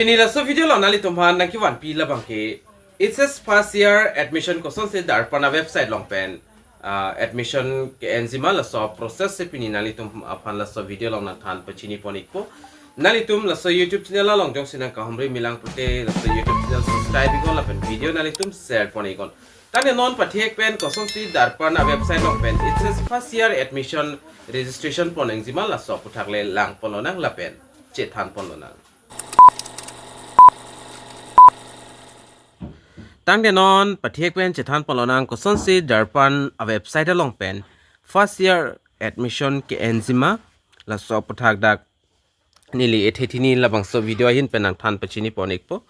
Ini la so video lo nali tumhan na ki 1P la bangke it's first year admission ko son se Darpan website long pen admission ke enzima la so process se pini nali tum aphan la so video long na than pachini ponik po nali tum la so YouTube channel la long jong sinang ka humre milang pute la so YouTube channel subscribe ko la pen video nali tum share ponik kon tane non pathek pen ko son se Darpan website long pen it's first year admission registration pon enzima la so puthak le lang polonang la pen che than polonang tang de non pathek pen chethan polonang ko son si Darpan a website along pen first year admission ke enzima la so pathak dak nili ethethini labangso video hin penang than pachini ponik po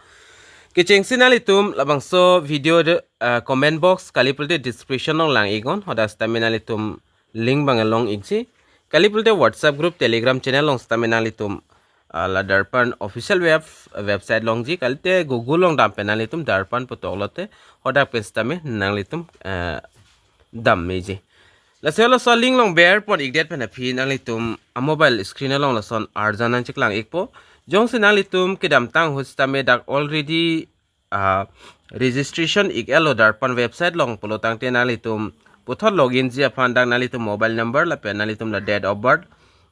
ke chengsinali tum labangso video de comment box kalipulte description long lang igon hoda staminali tum link bangalong igji kalipulte WhatsApp group Telegram channel long staminali tum la Darpan official website long ji kalte Google long dam penali tum Darpan potolote hoda penstame nanglitum dam meji la selo so link long bear pon igdet pen phi nanglitum a mobile screen long la son arjanan chiklang ekpo jong sinalitum kedam tang hostame dak already registration igelo Darpan website long polotang tenalitum pothot login ji afan dak nalitum mobile number la penalitum la date of birth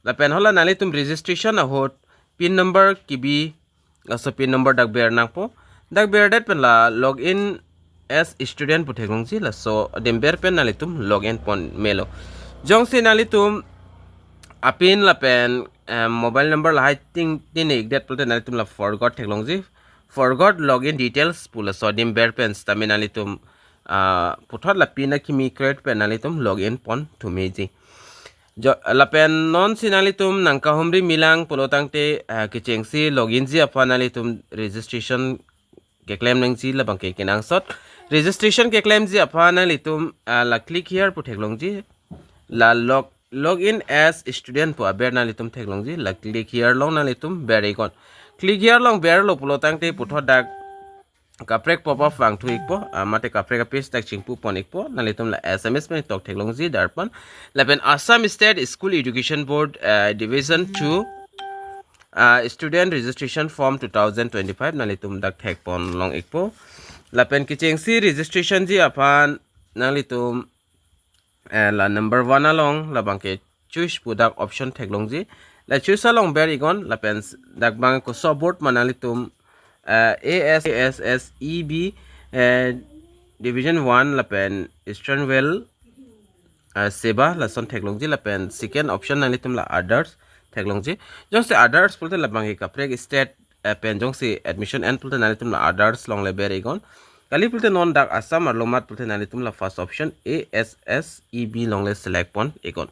la pen hola nalitum registration a hot pin number kibi so pin number dak bear nang po dak bear dat pen la login as student puthegong ji la so dem bear pen nalitum login pon melo jong se nalitum apin la pen mobile number la ting tin ek dat pulte nalitum la forgot theglong ji forgot login details pula so dem bear pen staminalitum puthot la pin na kimi create pen nalitum login pon to meji lapen non sinalitum nangka humri milang polotang te kichengsi login ji apanalitum registration ke claim nangji labang ke kenang sot registration ke claim ji apanalitum la click here pu theklong ji la login as student pu abernalitum theklong ji la click here long nalitum bere kon click here long bere lo polotang te puthot dak kaprek pop up wang thuik po mate kaprek page tak chingpu ponik po nalitum la SMS me tok theklong ji Darpan lapen Assam State School Education Board Division 2 student registration form 2025 nalitum dak thek pon long ekpo lapen kichengsi registration ji apan nalitum la number 1 along labangke choose pudak option theklong ji la choose along ber igon lapen dak bang ko support manalitum AHSEC Division 1 lapen Eastern Well Seba lason theklong ji lapen second option nalitum la others theklong ji jong se others pulte labang ka prek state pen jong se admission and pulte nalitum la others long le ber igon kali pulte non dak Assam ar lomat pulte nalitum la first option AHSEC long le select pon igon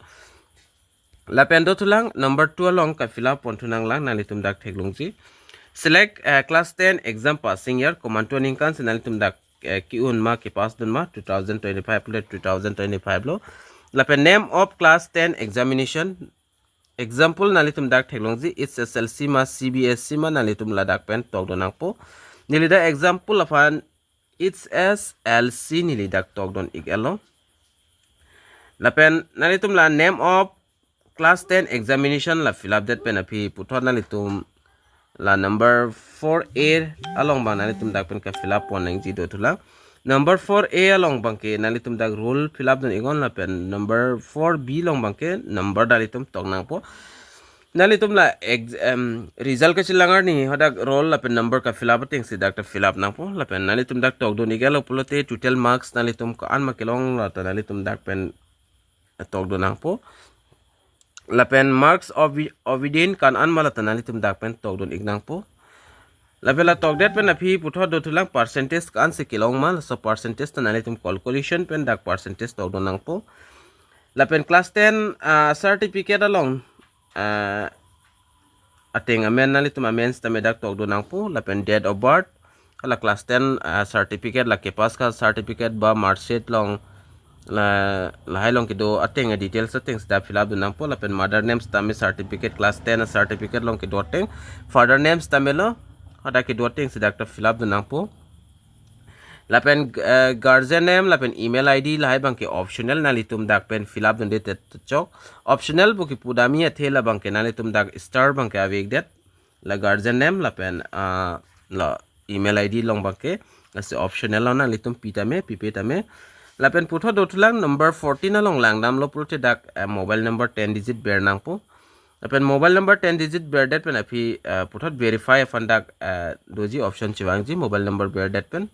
lapen do tulang number 2 long ka fill up pon tunang lang nalitum dak theklong ji select class 10 exam passing year command to ninkan sinalitum dak kiun ma ki pass dun ma 2025 le 2025 lo lapen name of class 10 examination example nalitum dak technology it's SLC ma CBSC ma nalitum la dak pen tok don po nilida example afan it's SLC nili dak tok don igelo lapen nalitum la name of class 10 examination la fill up that pen api puthot nalitum la number 4A along bang nalitum dak pen ka fill up pon nang ji do tulang number 4A along bang ke nalitum dak rule fill up don igon la pen number 4B long bang ke number dalitum tok nang po nalitum la result ka chilangar ni hodak roll la pen number ka fill up ting si dak fill up nang po la pen nalitum dak tok don igelo pulote total marks nalitum ko an makelong la nalitum dak pen tok do nang po lapen marks of ovidin kan an mala tanalitum dak pen tok don ignang po lapela tok det pen api puthot do tulang percentage kan se kilong mal so percentage tanalitum calculation pen dak percentage tok don nang po lapen class 10 certificate along ating amen nalitum amen stame dak tok don nang po lapen date of birth la class 10 certificate la ke pass ka certificate ba mark sheet long la hai long kido ateng details settings da fill up dunang po lapen mother names tame certificate class 10 certificate long kido ateng father names tamelo hada kido ateng si doctor fill up dunang po lapen guardian name lapen email id la hai bang ke optional nalitum dak pen fill up dun det chok optional bu ki pudami athela bang ke nalitum dak star bang ke avek det la guardian name la pen la email id long bangke la se optional la nalitum pitame pipetame la pen putho dotulang number 14 na long lang dam lo pulte dak mobile number 10 digit ber nang po la pen mobile number 10 digit ber dat pen api putho verify fandak doji option chiwangji mobile number ber dat pen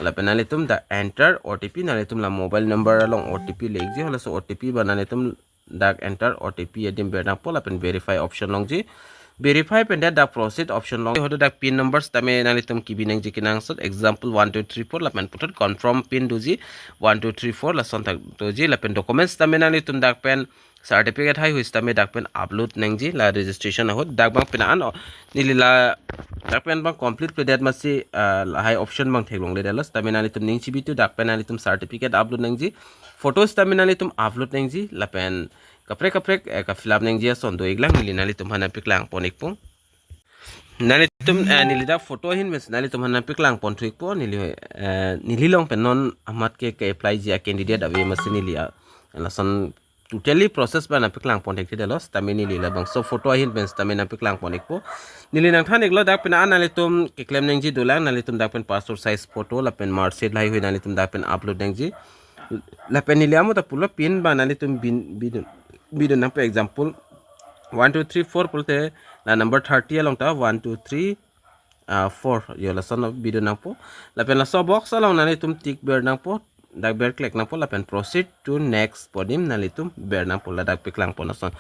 la pen nalitum da enter otp nalitum la mobile number along otp legji hola so otp bananitum dak enter otp edim ber nang po la pen verify option longji verify pen da proceed option long hodo dak pin numbers tame nalitum kibinang jikinang sot example 1 2 3 4 la pen putot confirm pin doji 1 2 3 4 la sontak doji la pen documents tame nalitum dak pen certificate hai huis tame dak pen upload nangji la registration hot dak bang pen an nilila dak pen bang complete pe dat masi hai option bang theklong le dalas tame nalitum ning chibi tu dak pen nalitum certificate upload nangji photos tame nalitum upload nangji la pen kaprek ka fill up nangji son do iglang nili nalitum hana piklang ponik pung nalitum nilida photo hin mes nalitum hana piklang pon thuik po nili long pen non amat ke apply ji candidate ave masi nili la son totally process ba na piklang pon thik delos tamini lila bang so photo hin bens tamina piklang ponik po nili nang than iglo dak pen analitum ke claim nangji dolang nalitum dak pen passport size photo la pen mark sheet lai hui nalitum dak pen upload nangji la pen nili amu ta pulo pin ba nalitum bidon nang pe example 1 2 3 4 pulte la number 30 along ta 1 2 3 4 yo la son bidon nang po la pen la so box along nalitum tick ber nang po dak ber click nang po la pen proceed to next podim nalitum ber nang po la dak piklang po na son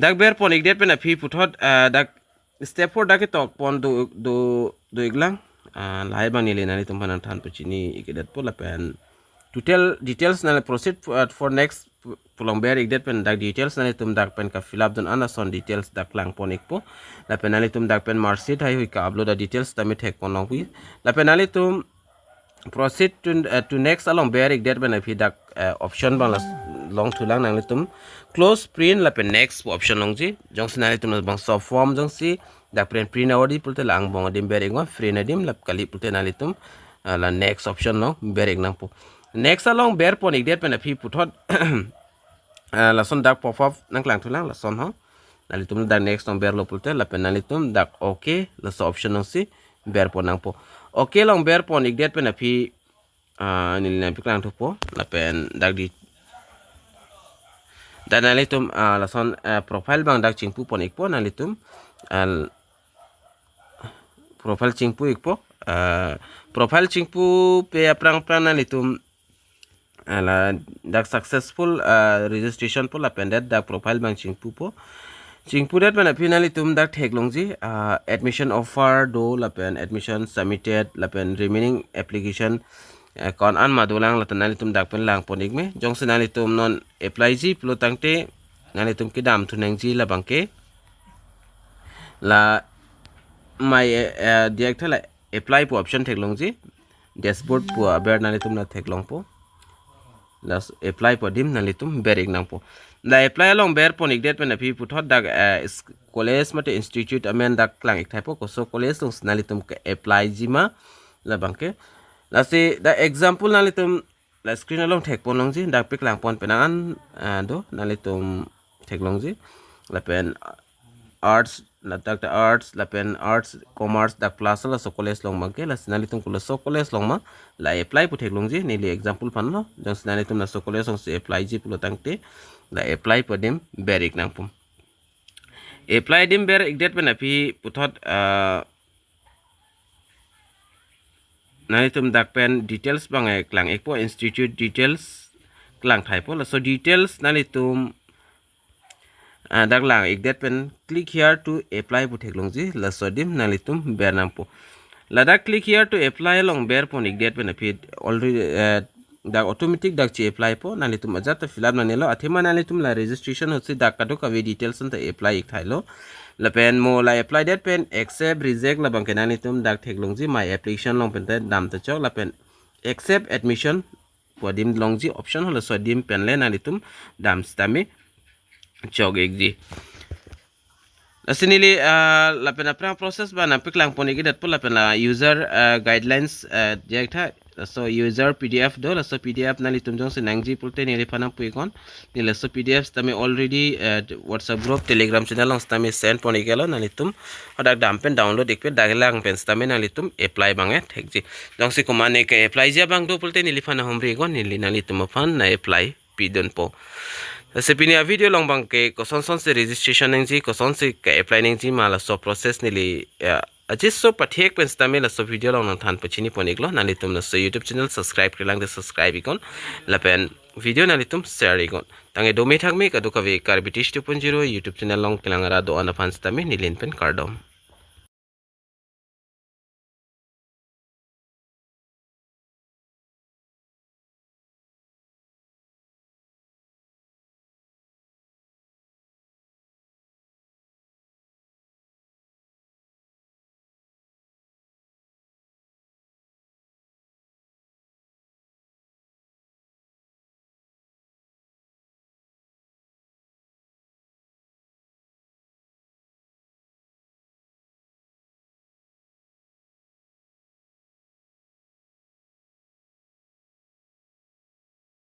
dak ber pon igdet pen api puthot dak step 4 dak tok pon do iglang lai bang nili nalitum panan than puchini ikidat po la pen total details na proceed for next pulang ber igdet pen dak details nalitum dak pen ka fill up don anason details dak lang ponik po la pen nalitum dak pen mark sheet hai hui ka upload the details tamit hek ponong hui la pen nalitum proceed to next along ber igdet pen api dak option bang long thulang nalitum close print la pen next option longji jong sinalitum bang so form jong si dak pen print awdi pulte lang bong adim ber ingwa free nadim lap kali pulte nalitum la next option no ber ignang po next along ber pon igdet pen api puthot la son dak pop up nang lang thulang la son ho nalitum dak next on ber lo pulte la pen nalitum dak okay la so option no si ber pon nang po okay long ber pon igdet pen api nilina piklang thu po la pen dak di dan nalitum la son profile bang dak chingpu pon ikpo nalitum profile chingpu ikpo profile chingpu pe aprang nalitum la dak successful registration po la pendet dak profile bang chingpu po chingpu dat pen api nalitum dak theklongji admission offer do la pen admission submitted la pen remaining application kon an madulang la tanalitum dak pen lang ponik me jong sinalitum non apply ji plotangte nalitum ki dam thuneng ji la bangke la my direct la apply po option theklong ji dashboard po ber nalitum na theklong po la apply po dim nalitum bering nang po la apply along ber ponik det pen api puthot dak college mate institute amen dak klang ik thaipo ko so college lung nalitum ka apply ji ma la bangke la se da example nalitum la screen along thek pon longji dak piklang pon penangan do nalitum thek longji la pen arts la dak the arts la pen arts commerce dak plus la so college long bangke la nalitum kula so college long ma la apply pu thek longji nili example pan no jang nalitum na so college long se apply ji pulo tangte la apply po dem berik nang pum apply dem ber igdet pen api puthot nalitum dak pen details bang klang ekpo institute details klang thaipo la so details nalitum dak lang igdet pen click here to apply pu theklongji la so dim nalitum ber nampo la dak click here to apply long ber pon igdet pen api already dak automatic dak chi apply po nalitum ajata fill up nanelo athema nalitum la registration hotse dak kadok avi details anta apply ik thailo la pen mo la apply that pen accept reject la bang kenanitum dak theklongji my application long pen dam ta chok la pen accept admission podim longji option hola so dim pen le nalitum dam stami chok ekji asinili la pen apra process ba na piklang poni gidat pula pen la user guidelines jek tha so user pdf do so pdf nali tum jong se nangji pulte nili phana puikon nile so pdf tame already whatsapp group telegram channel long tame send poni gelo nali tum odak dampen download ekpe dagelang pen tame nali tum apply bange thekji jong se komane ke apply ja bang do pulte nili phana homri gon nili nali tum phan na apply pidon po sepini video long bang ke koson son se registration nangji koson se ke apply nangji mala so process nili ajis so pathek pen stame la so video long nang than pachini poniglo nali tum na so youtube channel subscribe krilang de subscribe ikon la pen video nali tum share ikon tange do me thak me ka do ka ve kar british 2.0 youtube channel long kilangara do ana fan stame nilin pen kardom